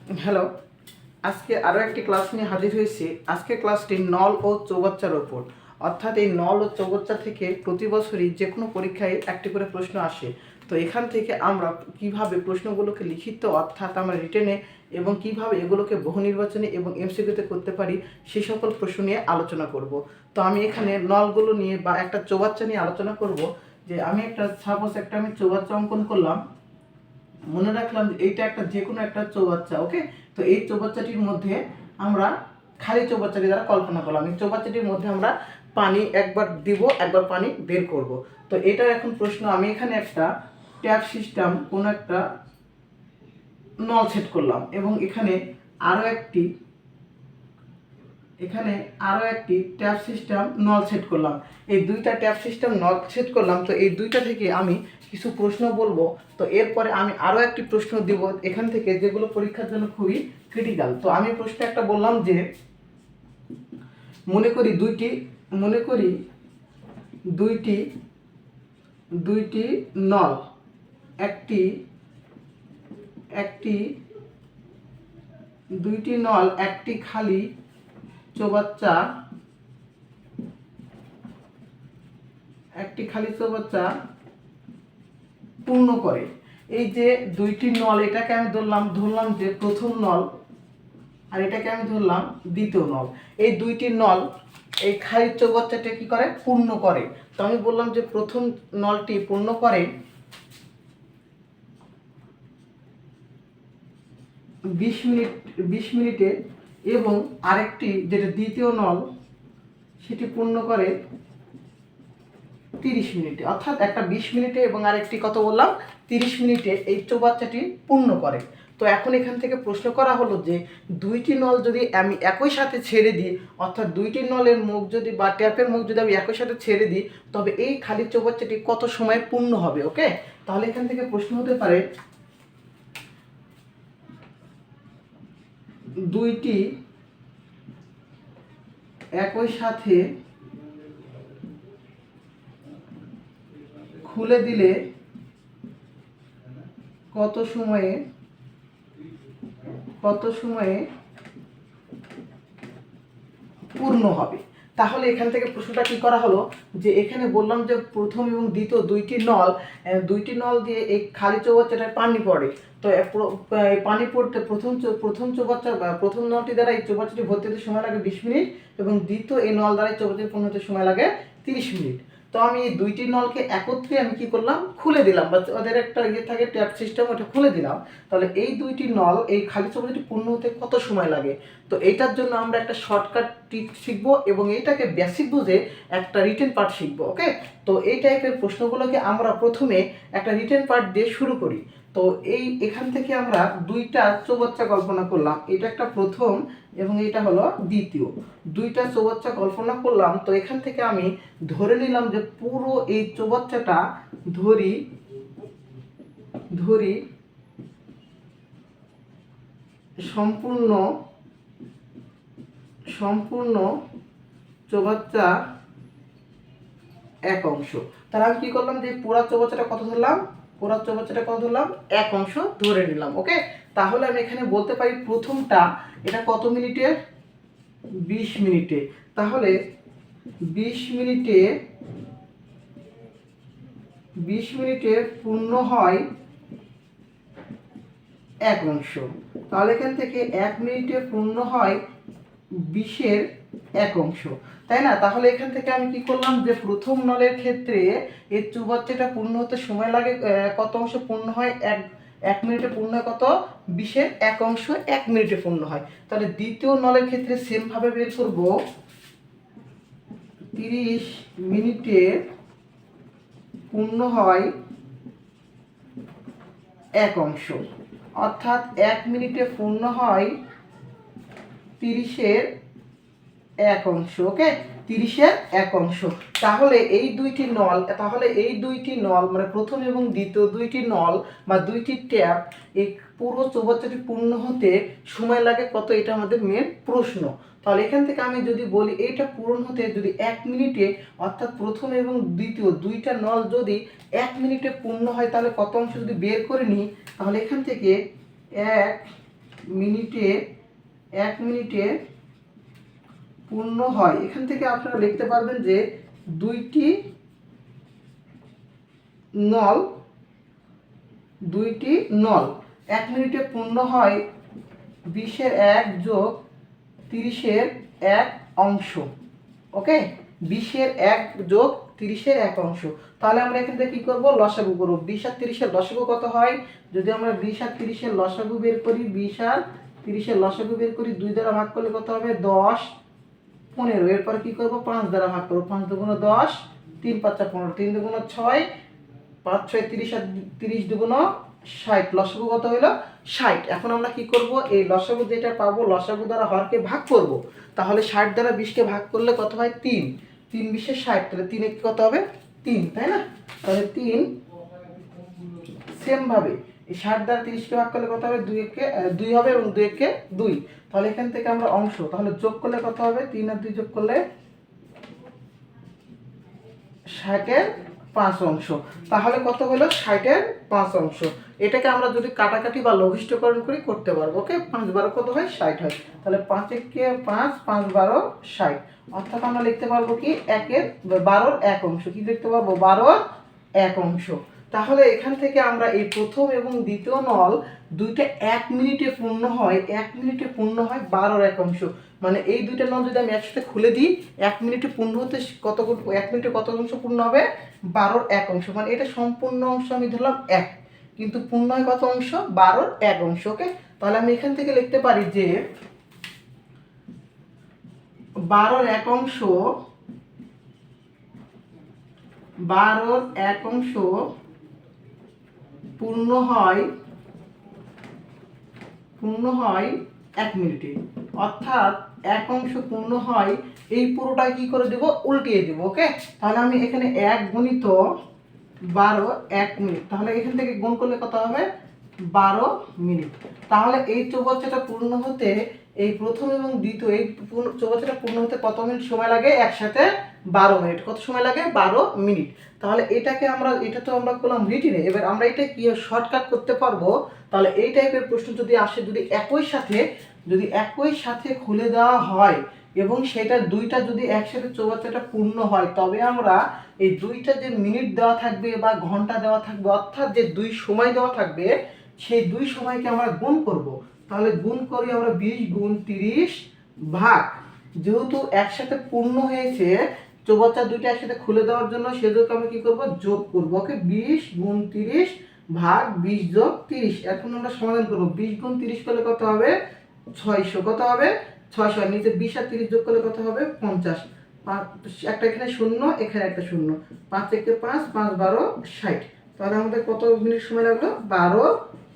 Hello, আজকে আরও একটি ক্লাস নিয়ে হাজির হয়েছি। আজকের ক্লাসটি নল ও চৌবাচ্চার ওপর, অর্থাৎ এই নল ও চৌবাচ্চা থেকে প্রতি বছরই যে কোনো পরীক্ষায় একটি করে প্রশ্ন আসে। তো এখান থেকে আমরা কিভাবে প্রশ্নগুলোকে লিখিত অর্থাৎ আমরা রিটেনে এবং কিভাবে এগুলোকে বহু নির্বাচনী এবং এমসিকিউতে করতে পারি সেই সকল প্রশ্ন নিয়ে আলোচনা করব। তো আমি এখানে নলগুলো নিয়ে বা একটা চৌবাচ্চা নিয়ে আলোচনা করব। যে আমি সাপোজ একটা চৌবাচ্চা অঙ্কন করলাম, মনে রাখলাম যে এইটা একটা যে কোনো একটা চৌবাচ্চা। ওকে, তো এই চৌবাচ্চাটির মধ্যে আমরা খালি চৌবাচ্চাটি দ্বারা কল্পনা করলাম, এই চৌবাচ্চাটির মধ্যে আমরা পানি একবার দিব, একবার পানি বের করব। তো এটার এখন প্রশ্ন, আমি এখানে একটা ট্যাপ সিস্টেম কোনো একটা নল সেট করলাম এবং এখানে আরও একটি ট্যাপ সিস্টেম নল সেট করলাম। এই দুইটা ট্যাপ সিস্টেম নল সেট করলাম। তো এই দুইটা থেকে আমি কিছু প্রশ্ন বলবো। তো এরপরে আমি আরও একটি প্রশ্ন দিব এখান থেকে, যেগুলো পরীক্ষার জন্য খুবই ক্রিটিক্যাল। তো আমি প্রশ্ন একটা বললাম যে মনে করি দুইটি নল একটি খালি চৌবাচ্চা পূর্ণ করে। এই যে দুইটি নল, এটাকে আমি ধরলাম যে প্রথম নল, আর এটাকে আমি ধরলাম দ্বিতীয় নল। এই দুইটি নল এই খালি চৌবাচ্চাটা কি করে? পূর্ণ করে। তো আমি বললাম যে প্রথম নলটি পূর্ণ করে 20 মিনিটে এবং আরেকটি যেটা দ্বিতীয় নল সেটি পূর্ণ করে 30 মিনিটে। অর্থাৎ একটা 20 মিনিটে এবং আরেকটি কত বললাম? 30 মিনিটে এই চৌবাচ্চাটি পূর্ণ করে। তো এখন এখান থেকে প্রশ্ন করা হলো যে দুইটি নল যদি আমি একই সাথে ছেড়ে দিই, অর্থাৎ দুইটি নলের মুখ যদি বা ট্যাপের মুখ যদি আমি একই সাথে ছেড়ে দিই, তবে এই খালি চৌবাচ্চাটি কত সময় পূর্ণ হবে? ওকে, তাহলে এখান থেকে প্রশ্ন হতে পারে দুইটি একই সাথে খুলে দিলে কত সময়ে পূর্ণ হবে? তাহলে এখান থেকে প্রশ্নটা কি করা হলো যে এখানে বললাম যে প্রথম এবং দ্বিতীয় দুইটি নল দিয়ে এই খালি চৌবাচ্চাটায় পানি পড়ে। তো পানি পড়তে প্রথম চৌবাচ্চা বা প্রথম নলটি দ্বারা এই চৌবাচ্চাটি ভর্তি হতে সময় লাগে 20 মিনিট এবং দ্বিতীয় এই নল দ্বারা এই চৌবাচ্চাটি পূর্ণ হতে সময় লাগে 30 মিনিট। তো আমি এই দুইটি নলকে একত্রে আমি কি করলাম? খুলে দিলাম, বা ওদের একটা থাকে ট্যাপ সিস্টেম, ওটা খুলে দিলাম। তাহলে এই দুইটি নল এই খালি চৌবাচ্চাটি পূর্ণ হতে কত সময় লাগে? তো এইটার জন্য আমরা একটা শর্টকাট ট্রিক শিখবো এবং এইটাকে বেসিক বুঝে একটা রিটেন পার্ট শিখবো। ওকে, তো এই টাইপের প্রশ্নগুলোকে আমরা প্রথমে একটা রিটেন পার্ট দিয়ে শুরু করি। তো এখান থেকে আমরা দুইটা চৌবাচ্চা কল্পনা করলাম, এটা একটা প্রথম এবং এটা হলো দ্বিতীয়। দুইটা চৌবাচ্চা কল্পনা করলাম। তো এখান থেকে আমি ধরে নিলাম যে পুরো এই চৌবাচ্চাটা ধরি সম্পূর্ণ চৌবাচ্চা এক অংশ। তাহলে আমি কি করলাম যে পুরা চৌবাচ্চাটা কত ধরলাম? এক অংশ ধরে নিলাম। ওকে, তাহলে আমি এখানে বলতে পারি প্রথমটা এটা কত মিনিটে? 20 মিনিটে। তাহলে 20 মিনিটে পূর্ণ হয় এক অংশ। তাহলে এখান থেকে 1 মিনিটে পূর্ণ হয় 20-এর এক অংশ, তাই না? তাহলে এখান থেকে আমি কি করলাম যে প্রথম নলের ক্ষেত্রে এই চৌবাচ্চাটা পূর্ণ হতে সময় লাগে কত অংশ পূর্ণ হয়? 1 মিনিটে পূর্ণ হয় কত? 20-এর এক অংশ 1 মিনিটে পূর্ণ হয়। তাহলে দ্বিতীয় নলের ক্ষেত্রে সেম ভাবে বের করব, 30 মিনিটে পূর্ণ হয় এক অংশ, অর্থাৎ 1 মিনিটে পূর্ণ হয় 30-এর এক অংশ। ওকে, 30-এর এক অংশ। তাহলে এই দুইটি নল মানে প্রথম এবং দ্বিতীয় দুইটি নল বা দুইটি ট্যাপ এই পুরো চৌবাচ্চাটি পূর্ণ হতে সময় লাগে কত? এটা আমাদের মেন প্রশ্ন। তাহলে এখান থেকে আমি যদি বলি এইটা পূরণ হতে যদি 1 মিনিটে, অর্থাৎ প্রথম এবং দ্বিতীয় দুইটা নল যদি 1 মিনিটে পূর্ণ হয়, তাহলে কত অংশ যদি বের করে নিই, তাহলে এখান থেকে 1 মিনিটে 1 মিনিটে পূর্ণ হয়। এখান থেকে আপনারা লিখতে পারবেন যে দুইটি নল 1 মিনিটে পূর্ণ হয় 20-1 যোগ 30-1 অংশ। ওকে, 20-1 যোগ 30-1 অংশ। তাহলে আমরা এখান থেকে কি করব, লসাগু করব। 20 আর 30-এর লসাগু কত হয়? যদি আমরা 20 আর 30-এর লসাগু বের করি, 20 আর 30-এর লসাগু বের করি, 2 দ্বারা ভাগ করলে কত হবে? 10, 15। এরপর কি করব, 5 দ্বারা ভাগ করব। 5 দুগুণ 10, 3 5 15, 3 দুগুণ 6, 5 6 30 আর 30 দুগুণ 60। লসাগু কত হইল? 60। এখন আমরা কি করব, এই লসাগু যেটা পাবো লসাগু দ্বারা হরকে ভাগ করব। তাহলে 60 দ্বারা 20কে ভাগ করলে কত হয়? 3। 3 20 60, তাহলে 3 কত হবে? 3, তাই না? তাহলে 3 সেম ভাবে এই 60 দ্বারা 30কে ভাগ করলে কত হবে? 2 হবে এবং 2 2। তাহলে এখান থেকে আমরা অংশ, তাহলে যোগ করলে কত হবে? 3 আর 2 যোগ করলে 60-এর 5 অংশ। তাহলে কত হলো? 60-এর 5 অংশ। এটাকে আমরা যদি কাটাকাটি বা লঘিষ্ঠকরণ করি করতে পারবো। ওকে, 5 12 কত হয়? 60 হয়। তাহলে 5 একে 5, 5 12 60। অর্থাৎ আমরা লিখতে পারবো কি 12-র 1 অংশ। কি লিখতে পারবো? 12-র 1 অংশ। তাহলে এখান থেকে আমরা এই প্রথম এবং দ্বিতীয় নল দুইটা 1 মিনিটে পূর্ণ হয়, 1 মিনিটে পূর্ণ হয় 12-র 1 অংশ। মানে এই দুইটা নল যদি আমি একসাথে খুলে দিই, 1 মিনিটে পূর্ণ হতে 1 মিনিটে কত অংশ পূর্ণ হবে? 12-র 1 অংশ। মানে এটা সম্পূর্ণ অংশ আমি ধরলাম 1, কিন্তু পূর্ণ হয় কত অংশ? 12-র 1 অংশ। ওকে, তাহলে আমি এখান থেকে লিখতে পারি যে 12-র 1 অংশ, 12-র 1 অংশ পূর্ণ হয় 1 মিনিটে। অর্থাৎ 1 অংশ পূর্ণ হয়, এই পুরোটা কি করে দেব? উল্টিয়ে দেব। ওকে, তাহলে আমি এখানে 1 গুণিত 12 1 মিনিট, তাহলে এখান থেকে গুণ করলে কত হবে? 12 মিনিট। তাহলে এই চৌবাচ্চাটা পূর্ণ হতে, এই প্রথম এবং দ্বিতীয় এই চৌবাচ্চাটা পূর্ণ হতে কত মিনিট সময় লাগে? একসাথে 12 মিনিট। কত সময় লাগে? 12 মিনিট। তাহলে এটাকে আমরা, এটা তো আমরা করলাম রিটিনে, এবার আমরা এটা কি শর্টকাট করতে পারবো? তাহলে এই টাইপের প্রশ্ন যদি আসে, যদি একই সাথে খুলে দেওয়া হয় এবং সেটা দুইটা যদি একসাথে চৌবাচ্চাটা পূর্ণ হয়, তবে আমরা এই দুইটা যে মিনিট দেওয়া থাকবে বা ঘন্টা দেওয়া থাকবে, অর্থাৎ যে 2 সময় দেওয়া থাকবে, সেই 2 সময়কে আমরা গুণ করব। তাহলে গুণ করি আমরা 20 গুণ 30 ভাগ, যেহেতু একসাথে পূর্ণ হয়েছে, চৌবাচ্চা দুইটা একসাথে খুলে দেওয়ার জন্য সেজন্য আমি কি করব? যোগ করব। ওকে, 20 গুণ 30 ভাগ 20 যোগ 30। এখন আমরা সমাধান করব। 20 গুণ 30 করলে কত হবে? 600। কত হবে? 600। আর নিচে 20 আর 30 যোগ করলে কত হবে? 50। একটা এখানে শূন্য, এখানে একটা শূন্য। 5 একে 5, 5 12 60। তাহলে আমাদের কত মিনিট সময় লাগলো? 12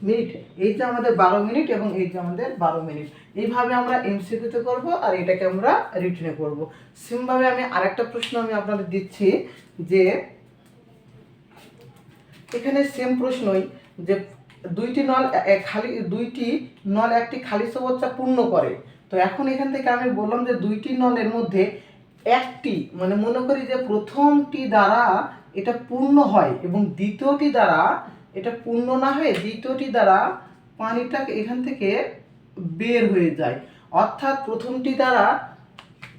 মিনিট। এই যে আমাদের 12 মিনিট এবং এই যে আমাদের 12 মিনিট। এইভাবে আমরা এমসিকিউতে করব আর এটাকে আমরা রিটেনে করব। সেমভাবে আমি আরেকটা প্রশ্ন আমি আপনাদের দিচ্ছি যে এখানে সেম প্রশ্নই, যে দুইটি নল একটি খালি চৌবাচ্চা পূর্ণ করে। তো এখন এখান থেকে আমি বললাম যে দুইটি নলের মধ্যে একটি, মানে মনে করি যে প্রথমটি দ্বারা এটা পূর্ণ হয় এবং দ্বিতীয়টি দ্বারা এটা পূর্ণ না হয়ে দ্বিতীয়টি দ্বারা পানিটা এখান থেকে বের হয়ে যায়। অর্থাৎ প্রথমটি দ্বারা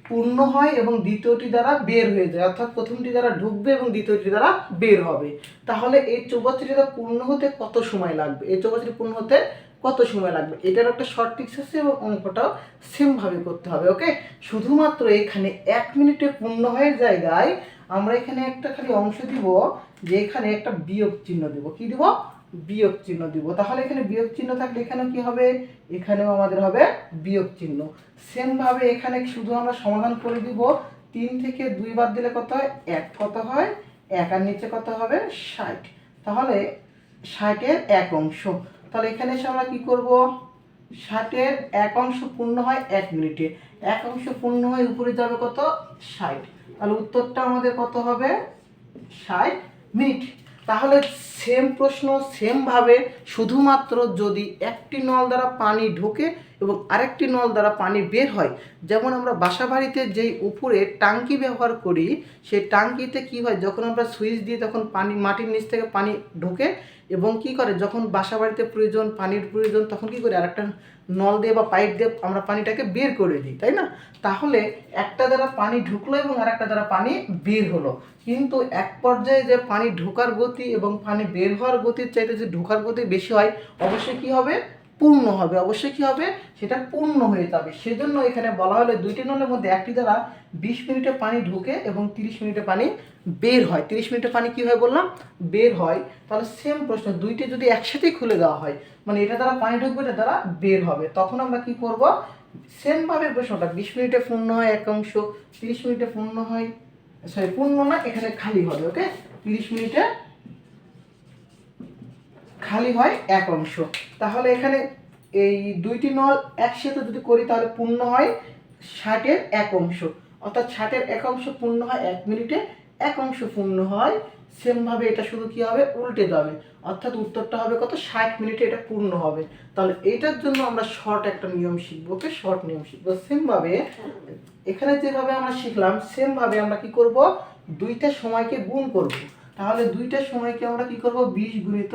পূর্ণ হয় এবং দ্বিতীয়টি দ্বারা বের হয়ে যায়, অর্থাৎ প্রথমটি দ্বারা ঢুকবে এবং দ্বিতীয়টি দ্বারা বের হবে। তাহলে এই চৌবাচ্চাটা পূর্ণ হতে কত সময় লাগবে? এই চৌবাচ্চাটি পূর্ণ হতে কত সময় লাগবে? এটার একটা শর্ট ট্রিক্স আছে এবং অঙ্কটাও সেম ভাবে করতে হবে। ওকে, শুধুমাত্র এখানে 1 মিনিটে পূর্ণ হয়ে জায়গায় আমরা এখানে একটা খালি অংশ দিব, যে এখানে একটা বিয়োগ চিহ্ন দেব। কি দিব? বিয়োগ চিহ্ন দিব। তাহলে এখানে বিয়োগ চিহ্ন থাকলে এখানেও কি হবে? এখানেও আমাদের হবে বিয়োগ চিহ্ন। সেম ভাবে এখানে শুধু আমরা সমাধান করে দিব। 3 থেকে 2 বাদ দিলে কত হয়? 1। কত হয়? 1। আর নিচে কত হবে? 60। তাহলে 60-এর 1 অংশ। তাহলে এখানে এসে আমরা কি করব? 60-এর 1 অংশ পূর্ণ হয় 1 মিনিটে। 1 অংশ পূর্ণ হয়ে উপরে যাবে কত? 60। তাহলে উত্তরটা আমাদের কত হবে? 60 মিনিট। তাহলে সেম প্রশ্ন সেম ভাবে, শুধুমাত্র যদি একটি নল দ্বারা পানি ঢোকে এবং আরেকটি নল দ্বারা পানি বের হয়। যেমন আমরা বাসা বাড়িতে যেই উপরে টাঙ্কি ব্যবহার করি, সেই টাঙ্কিতে কি হয়, যখন আমরা সুইচ দিই তখন পানি মাটির নিচ থেকে পানি ঢোকে এবং কি করে, যখন বাসা বাড়িতে প্রয়োজন, পানির প্রয়োজন, তখন কি করে আরেকটা নল দিয়ে বা পাইপ দিয়ে আমরা পানিটাকে বের করে দিই, তাই না? তাহলে একটা দ্বারা পানি ঢুকলো এবং আরেকটা দ্বারা পানি বের হলো, কিন্তু এক পর্যায়ে যে পানি ঢোকার গতি এবং পানি বের হওয়ার গতির চাইতে যে ঢোকার গতি বেশি হয়, অবশ্যই কি হবে, পূর্ণ হবে, অবশ্যই কি হবে, সেটা পূর্ণ হয়ে যাবে। সেজন্য এখানে বলা হলো দুইটি নলের মধ্যে একটি দ্বারা 20 মিনিটে পানি ঢুকে এবং 30 মিনিটে পানি বের হয়। 30 মিনিটে পানি কি হয় বললাম, বের হয়। তাহলে সেম প্রশ্ন, দুইটি যদি একসাথেই খুলে দেওয়া হয়, মানে এটা দ্বারা পানি ঢুকবে, এটা দ্বারা বের হবে, তখন আমরা কি করব, সেমভাবে প্রশ্নটা 20 মিনিটে পূর্ণ হয় এক অংশ, 30 মিনিটে পূর্ণ হয়, সরি পূর্ণ না, এখানে খালি হবে। ওকে, 30 মিনিটে খালি হয় এক অংশ। তাহলে এখানে এই দুইটি নল একসাথে যদি করি তাহলে পূর্ণ হয় 60-এর এক অংশ, অর্থাৎ 60-এর এক অংশ পূর্ণ হয় 1 মিনিটে, এক অংশ পূর্ণ হয়। সেমভাবে এটা শুধু কি হবে, উল্টে যাবে, অর্থাৎ উত্তরটা হবে কত, 60 মিনিটে এটা পূর্ণ হবে। তাহলে এটার জন্য আমরা শর্ট একটা নিয়ম শিখবো। ওকে, শর্ট নিয়ম শিখবো। সেমভাবে এখানে যেভাবে আমরা শিখলাম, সেমভাবে আমরা কি করব, দুইটা সময়কে গুণ করব। তাহলে দুইটা সময়কে আমরা কি করব, 20 গুণিত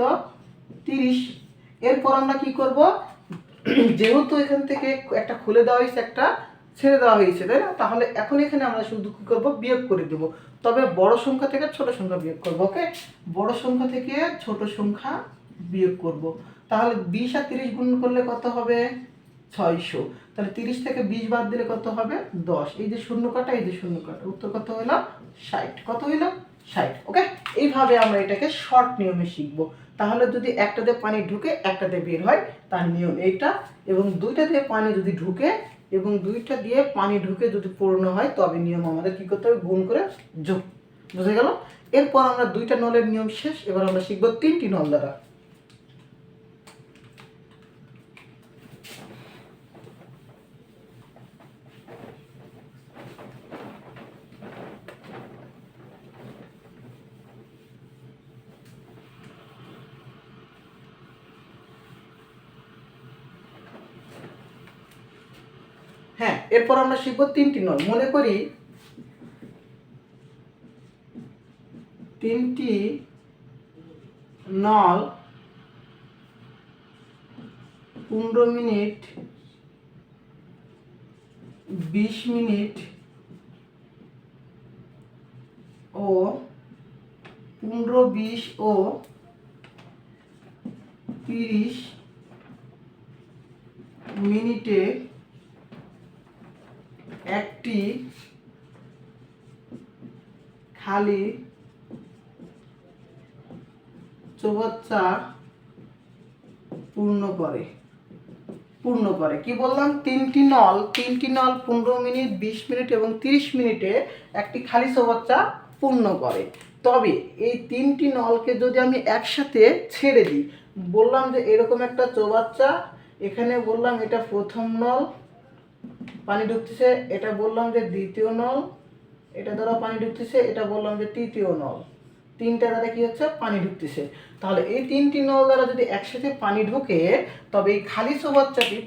30। এরপর আমরা কি করব, যেহেতু এখান থেকে একটা খুলে দেওয়া হয়েছে, একটা ছেড়ে দেওয়া হয়েছে, তাই না? তাহলে এখন এখানে আমরা শুধু কি করব, বিয়োগ করে দেব। তবে বড় সংখ্যা থেকে ছোট সংখ্যা বিয়োগ করব। ওকে, বড় সংখ্যা থেকে ছোট সংখ্যা বিয়োগ করব। তাহলে 20 আর 30 গুণ করলে কত হবে, 600। তাহলে 30 থেকে 20 বাদ দিলে কত হবে, 10। এই যে শূন্য কাটা, এই যে শূন্য কাটা, উত্তর কত হলো, 60। কত হইলো, 60। ওকে, এইভাবে আমরা এটাকে শর্ট নিয়মে শিখবো। তাহলে যদি একটাতে পানি ঢুকে একটাতে বের হয়, তার নিয়ম এইটা, এবং দুইটা দিয়ে পানি যদি ঢুকে এবং দুইটা দিয়ে পানি ঢুকে যদি পূর্ণ হয়, তবে নিয়ম আমাদের কি করতে হবে, গুণ করে যোগ। বুঝে গেল? এরপর আমরা দুইটা নলের নিয়ম শেষ, এবার আমরা শিখবো 3টি নল দ্বারা। হ্যাঁ, এরপর আমরা শিখবো 3টি নল। মনে করি 3টি নল 15 মিনিট, 20 মিনিট ও 15, 20 ও 30 মিনিটে একটি খালি চৌবাচ্চা পূর্ণ করে। কি বললাম, 3টি নল 15 মিনিট, 20 মিনিট এবং 30 মিনিটে একটি খালি চৌবাচ্চা পূর্ণ করে। তবে এই 3টি নলকে যদি আমি একসাথে ছেড়ে দিই, বললাম যে এরকম একটা চৌবাচ্চা, এখানে বললাম এটা প্রথম নল, পানি ঢুকতেছে, এটা বললাম যে দ্বিতীয় নল, এটা দ্বারা পানি ঢুকতেছে, এটা বললাম যে তৃতীয় নল, তিনটা দ্বারা কি হচ্ছে, পানি ঢুকতেছে। তাহলে এই 3টি নল দ্বারা যদি একসাথে পানি ঢুকে, তবে এই খালি চৌবাচ্চাটি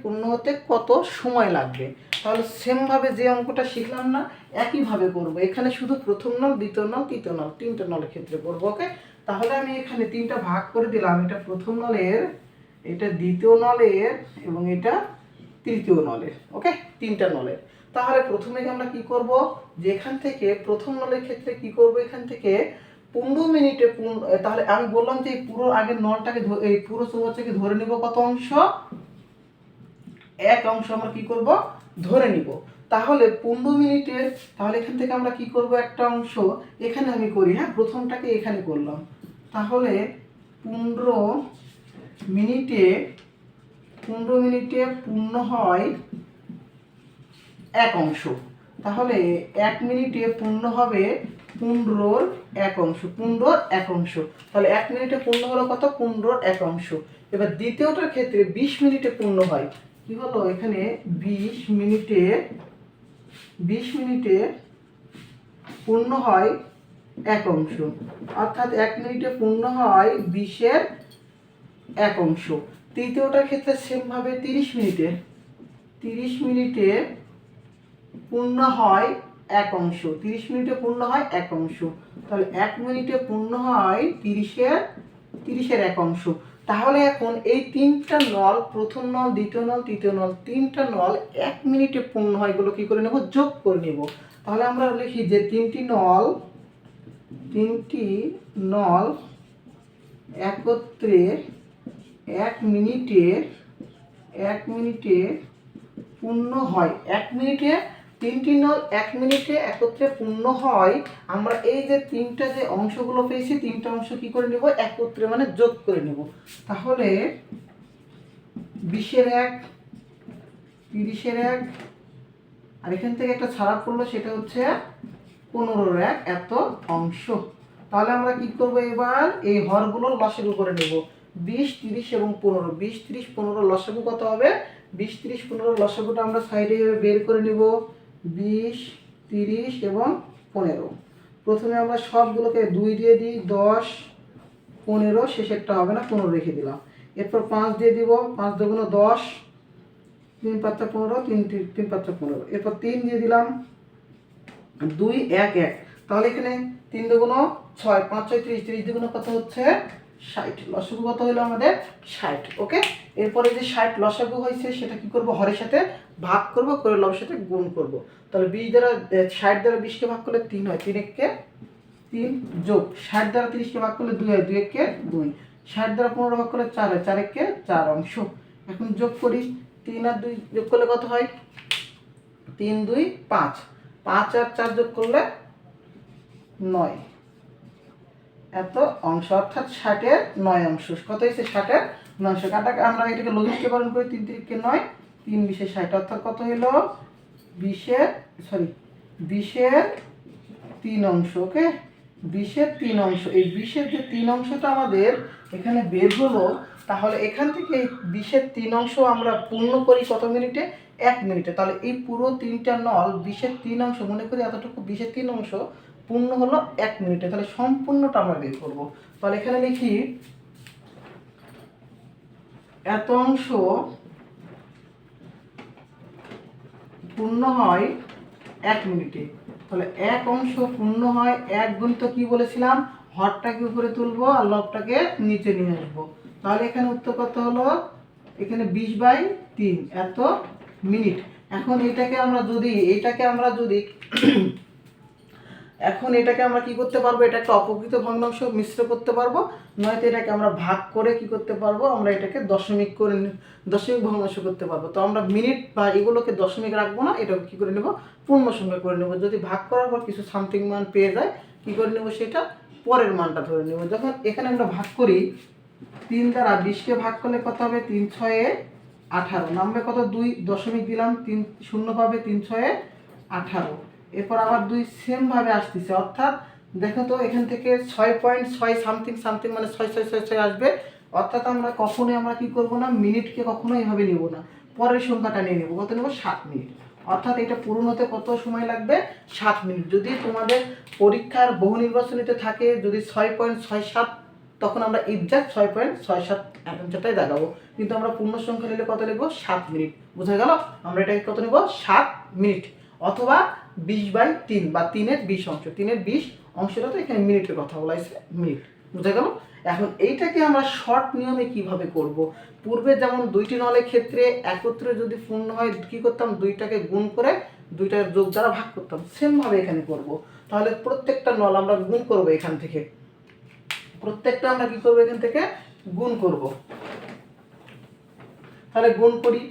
পূর্ণ হতে কত সময় লাগবে। তাহলে সেমভাবে যে অঙ্কটা শিখলাম না, একইভাবে করব। এখানে শুধু প্রথম নল, দ্বিতীয় নল, তৃতীয় নল, 3টা নলের ক্ষেত্রে করবো। ওকে, তাহলে আমি এখানে 3টা ভাগ করে দিলাম, এটা প্রথম নলের, এটা দ্বিতীয় নলের এবং এটা তৃতীয় নলের। ওকে, 3টা নলের। তাহলে প্রথমে আমরা কি করব, যে এখান থেকে প্রথম নলের ক্ষেত্রে কি করব, এখান থেকে 15 মিনিটে, তাহলে আমি বললাম যে পুরো আগের নলটাকে, এই পুরো চৌবাচ্চাকে ধরে নিব কত অংশ, এক অংশ আমরা কি করব, ধরে নিব। তাহলে 15 মিনিটে, তাহলে এখান থেকে আমরা কি করব, একটা অংশ এখানে আমি করি। হ্যাঁ, প্রথমটাকে এখানে করলাম। তাহলে 15 মিনিটে পূর্ণ হয় এক অংশ। তাহলে 1 মিনিটে পূর্ণ হবে 15-র এক অংশ, 15-র এক অংশ। তাহলে 1 মিনিটে পূর্ণ হলো কত, 15-র এক অংশ। এবার দ্বিতীয়টার ক্ষেত্রে 20 মিনিটে পূর্ণ হয়, কি হলো, এখানে 20 মিনিটে পূর্ণ হয় এক অংশ, অর্থাৎ 1 মিনিটে পূর্ণ হয় 20-এর এক অংশ। তৃতীয়টার ক্ষেত্রে সেমভাবে 30 মিনিটে পূর্ণ হয় 1 অংশ। 30 মিনিটে পূর্ণ হয় 1 অংশ। তাহলে 1 মিনিটে পূর্ণ হয় 30-এর 1 অংশ। তাহলে এখন এই তিনটা নল, প্রথম নল, দ্বিতীয় নল, তৃতীয় নল, তিনটা নল 1 মিনিটে পূর্ণ হয়, এগুলো কি করে নেব? যোগ করে নেব। তাহলে আমরা লিখি যে তিনটি নল একত্রে 1 মিনিটে পূর্ণ হয়। 1 মিনিটে তিনটি নল 1 মিনিটে একত্রে পূর্ণ হয়। আমরা এই যে তিনটা যে অংশগুলো পেয়েছি, তিনটা অংশ কি করে নেব? একত্রে মানে যোগ করে নেব। তাহলে 20-এর 1, 30-এর 1, আর এখান থেকে একটা ছাড়া পড়লো, সেটা হচ্ছে 15-এর 1, এত অংশ। তাহলে আমরা কি করব? এবার এই হরগুলো লসাগু করে নেব। 20, 30 এবং 15। 20, 30, 15 লসাগু কত হবে? 20, 30, 15 লসাগুটা আমরা সাইডে বের করে নেব। 20, 30 এবং 15। প্রথমে আমরা সবগুলোকে 2 দিয়ে দিই। 10, 15, শেষেরটা হবে না, 15 রেখে দিলাম। এরপর 5 দিয়ে দিব। 5 দুগুণ 10, 3 5 15, 3 5 15। এরপর 3 দিয়ে দিলাম। 2 1 1। তাহলে এখানে 3 দুগুণ 6, 5 6 30, 30 দুগুণ কত হচ্ছে? 60। লসাগু কত হলো আমাদের? 60। ওকে। এরপরে যে 60 লসাগু হয়েছে, সেটা কি করব? হরের সাথে ভাগ করব, করে লবের সাথে গুণ করব। তাহলে 20 দ্বারা 60 দ্বারা 20কে ভাগ করলে 3 হয়, 3 1 3, যোগ 60 দ্বারা 30কে ভাগ করলে 2 হয়, 2 1 2। 60 দ্বারা 15 ভাগ করলে 4 হয়, 4 1 4 অংশ। এখন যোগ করি। 3 আর 2 যোগ করলে কত হয়? 3 2 5। 5 আর 4 যোগ করলে 9, এত অংশ। অর্থাৎ 60-এর 9 অংশ। কত হয়েছে? 60-এর 9 অংশ। কাটাকে আমরা এটাকে লঘিষ্ঠীকরণ করি। 3 3 9, 3 20 60। অর্থাৎ কত হলো? 20-এর 3 অংশ। ওকে, 20-এর 3 অংশ। এই 20-এর যে 3 অংশটা আমাদের এখানে বের হলো, তাহলে এখান থেকে এই 20-এর 3 অংশ আমরা পূর্ণ করি কত মিনিটে? 1 মিনিটে। তাহলে এই পুরো তিনটা নল 20-এর 3 অংশ, মনে করি এতটুকু 20-এর 3 অংশ পূর্ণ হলো 1 মিনিটে। তাহলে সম্পূর্ণটা আমরা বের করব। তাহলে এখানে লিখি এত অংশ পূর্ণ হয় 1 মিনিটে। তাহলে 1 অংশ পূর্ণ হয় 1 গুণিত কি বলেছিলাম? হরটাকে উপরে তুলবো আর লবটাকে নিচে নিয়ে আসবো। তাহলে এখানে উত্তর কত হলো? এখানে 20/3 এত মিনিট। এখন এটাকে আমরা যদি এখন এটাকে আমরা কি করতে পারবো? এটা একটা অপকৃত ভগ্নাংশ মিশ্র করতে পারবো, নয়তো এটাকে আমরা ভাগ করে কি করতে পারবো? আমরা এটাকে দশমিক ভগ্নাংশ করতে পারবো। তো আমরা মিনিট বা এগুলোকে দশমিক রাখবো না, এটাকে কি করে নেব? পূর্ণ সংখ্যা করে নেব। যদি ভাগ করার পর কিছু সামথিং মান পেয়ে যায়, কি করে নেব? সেটা পরের মানটা ধরে নেব। যখন এখানে আমরা ভাগ করি, 3 দ্বারা 20কে ভাগ করলে কত হবে? 3 6 18। নামবে কত? 2 দশমিক দিলাম, 3 শূন্য পাবে, 3 6 18। এরপর আবার 2 সেম ভাবে আসতেছে। অর্থাৎ দেখো তো, এখান থেকে 6.6 সামথিং মানে 6 6 6 6 আসবে। অর্থাৎ আমরা কখনোই কি করব না? মিনিটকে কখনোই এভাবে নেব না, পরের সংখ্যাটা নিয়ে নেব। কত নেব? 7 মিনিট। অর্থাৎ এটা পূরণ হতে কত সময় লাগবে? 7 মিনিট। যদি তোমাদের পরীক্ষার বহু নির্বাচনীতে থাকে যদি 6.67, তখন আমরা এক্সাক্ট 6.67 অ্যান্সারটাই দেখাবো। কিন্তু আমরা পূর্ণ সংখ্যা নিলে কত লিখবো? 7 মিনিট। বোঝা গেল? আমরা এটাকে কত নেব? 7 মিনিট। অথবা 20/3 বা 3-এর 20 অংশ। 3-এর 20 অংশটা তো এখানে মিনিটের কথা বলা হয়েছে, মিনিট। বুঝা গেল? এখন এইটাকে আমরা শর্ট নিয়মে কিভাবে করব? পূর্বে যেমন 2টি নলের ক্ষেত্রে একত্রে যদি পূর্ণ হয়, কি করতাম? 2টাকে গুণ করে 2টার যোগ দ্বারা ভাগ করতাম। সেম ভাবে এখানে করব। তাহলে প্রত্যেকটা নল আমরা গুণ করব। এখান থেকে প্রত্যেকটা আমরা কি করব? এখান থেকে গুণ করব। তাহলে গুণ করি।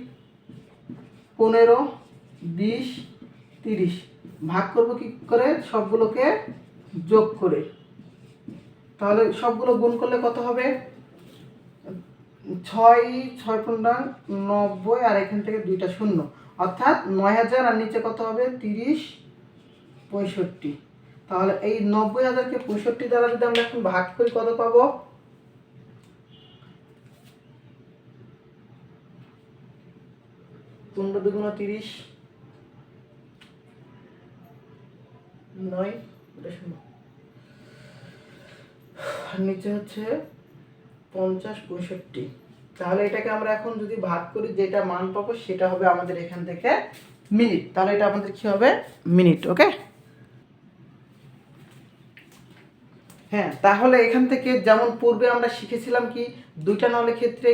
15, 20, 30। ভাগ করব কি করে? সবগুলোকে যোগ করে। তাহলে সবগুলো গুণ করলে কত হবে? 6 6 90, আর এখান থেকে 2টা শূন্য, অর্থাৎ 9000। আর নিচে কত হবে? 30 65। তাহলে এই 90,000কে 65 দ্বারা যদি আমরা এখন ভাগ করি, কত পাবো? 15 দুগুণ 30, 9, আর নিচে হচ্ছে 50 65। তাহলে এটাকে আমরা এখন যদি ভাগ করি, যেটা মান পাবো সেটা হবে আমাদের এখান থেকে মিনিট। তাহলে এটা আমাদের কি হবে? মিনিট। ওকে, হ্যাঁ। তাহলে এখান থেকে যেমন পূর্বে আমরা শিখেছিলাম কি, দুইটা নলের ক্ষেত্রে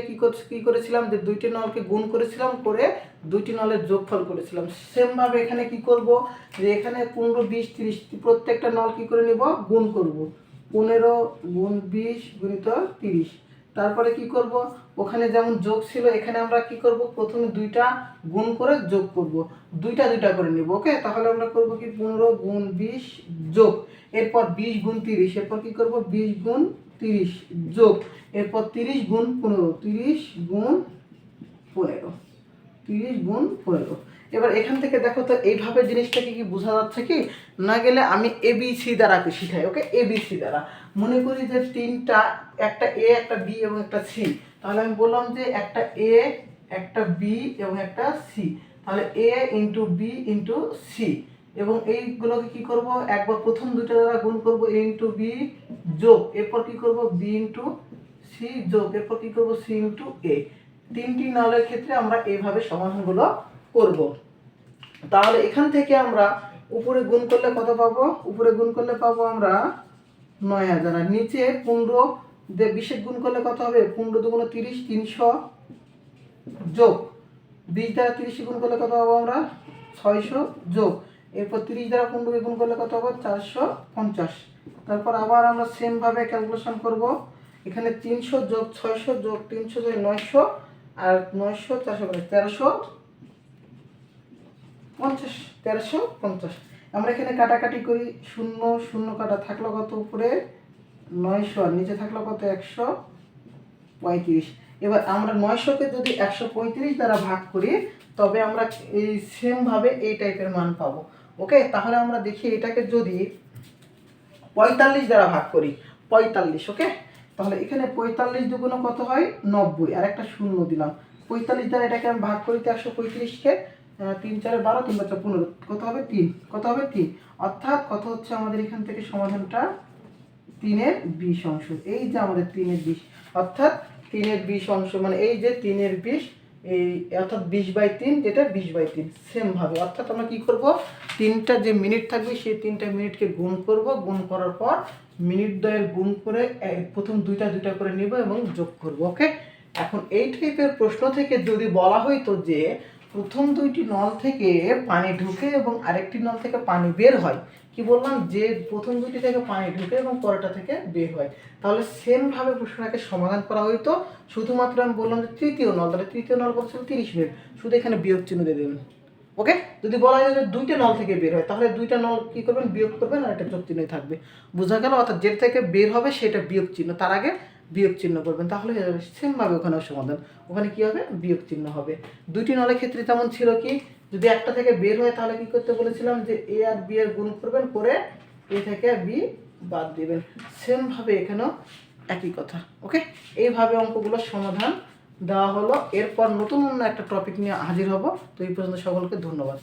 কি করেছিলাম, যে দুইটি নলকে গুণ করেছিলাম, করে দুইটি নলের যোগফল করেছিলাম। সেমভাবে এখানে কি করব, যে এখানে 15, 20, 30 প্রত্যেকটা নল কি করে নিব, গুণ করব। 15 গুণ 20 গুণিত 30। তারপরে কি করব, ওখানে যেমন যোগ ছিল, এখানে আমরা কি করব, প্রথমে দুইটা গুণ করে যোগ করব, দুইটা দুইটা করে নিব। ওকে, তাহলে আমরা করব কি, 15 গুণ 20 যোগ, এরপর 20 গুণ 30, এরপর কি করব, 20 গুণ 30 যোগ, এরপর 30 গুণ 15, 30 গুণ 15, 30 গুণ 15। এবার এখান থেকে দেখো তো, এইভাবে জিনিসটাকে কি বোঝা যাচ্ছে কি না, গেলে আমি এবিসি দ্বারা শিখাই। ওকে, এবিসি দ্বারা মনে করি যে তিনটা, একটা এ, একটা বি এবং একটা সি। তাহলে আমি বললাম যে একটা এ, একটা বি এবং একটা সি। তাহলে এ ইন্টু বি ইন্টু সি, এবং এইগুলোকে কি করব, একবার প্রথম দুইটা দ্বারা গুণ করব, এ ইন্টু বি যোগ, এরপর কি করব, বি ইন্টু সি যোগ, এরপর কি করব, সি ইন্টু এ। তিনটি নলের ক্ষেত্রে আমরা এইভাবে সমাধানগুলো করব। তাহলে এখান থেকে আমরা উপরে গুণ করলে কত পাবো, উপরে গুণ করলে পাবো আমরা 9000, আর নিচে 15 দিয়ে 20 গুণ করলে কত হবে, 15 দুগুণ 30, 300 যোগ 20 দ্বারা 30 গুণ করলে কত পাবো আমরা, 600 যোগ, এরপর 30 দ্বারা 15 গুণ করলে কত হবে, 450। তারপর আবার আমরা সেম ভাবে ক্যালকুলেশন করব। এখানে 300 যোগ 600 যোগ 300 যোগ 900, আর 900 450, 1350। আমরা এখানে কাটাকাটি করি, 0 0 কাটা, থাকলো কত, উপরে 900 আর নিচে থাকলো কত, 135। এবার আমরা 900কে যদি 135 দ্বারা ভাগ করি, তবে আমরা এই সেম ভাবে এই টাইপের মান পাবো। ওকে, তাহলে আমরা দেখি এটাকে যদি 45 দ্বারা ভাগ করি, 45। ওকে, তাহলে এখানে 45 দুগুণ কত হয়, 90, আর একটা 0 দিলাম। 45 দ্বারা এটাকে আমি ভাগ করি 135কে, 3 4 12, 3 5 15, কত হবে, 3, কত হবে, 3। অর্থাৎ কত হচ্ছে আমাদের এখান থেকে সমাধানটা, 3 এর 20 অংশ। এই যে আমাদের 3 এর 20, অর্থাৎ 3 এর 20 অংশ, মানে এই যে 3 এর 20, এই অর্থাৎ 20/3, যেটা 20/3। সেম ভাবে অর্থাৎ আমরা কি করব, তিনটা যে মিনিট থাকবে সেই তিনটা মিনিটকে গুণ করব, গুণ করার পর মিনিট দ্বয়ের গুণ করে প্রথম দুইটা দুইটা করে নিব এবং যোগ করব। ওকে, এখন এই টাইপের প্রশ্ন থেকে যদি বলা হইতো যে প্রথম দুইটি নল থেকে পানি ঢুকে এবং আরেকটি নল থেকে পানি বের হয়, কি বললাম, যে প্রথম দুইটি থেকে পানি ঢুকে এবং পরেরটা থেকে বের হয়, তাহলে সেম ভাবে প্রশ্নটাকে সমাধান করা হইতো। শুধুমাত্র আমি বললাম যে তৃতীয় নল, তাহলে তৃতীয় নল বলছিল 30 মিনিট, শুধু এখানে বিয়োগ চিহ্ন দিয়ে দেবেন। ওকে, যদি বলা যায় যে দুইটা নল থেকে বের হয়, তাহলে দুইটা নল কি করবেন, বিয়োগ করবেন, আর একটা যোগ চিহ্ন থাকবে। বোঝা গেল? অর্থাৎ যেটা থেকে বের হবে সেটা বিয়োগ চিহ্ন, তার আগে বিয়োগ চিহ্ন করবেন, তাহলে সেম ভাবে ওখানেও সমাধান, ওখানে কি হবে, বিয়োগ চিহ্ন হবে। দুইটি নলের ক্ষেত্রে তেমন ছিল কি, যদি একটা থেকে বের হয় তাহলে কি করতে বলেছিলাম, যে এ আর বি এর গুণ করবেন, করে এ থেকে বি বাদ দিবেন। সেম ভাবে এখানেও একই কথা। ওকে, এইভাবে অঙ্কগুলোর সমাধান দেওয়া হলো। এরপর নতুন একটা টপিক নিয়ে হাজির হব। তো এই পর্যন্ত সকলকে ধন্যবাদ।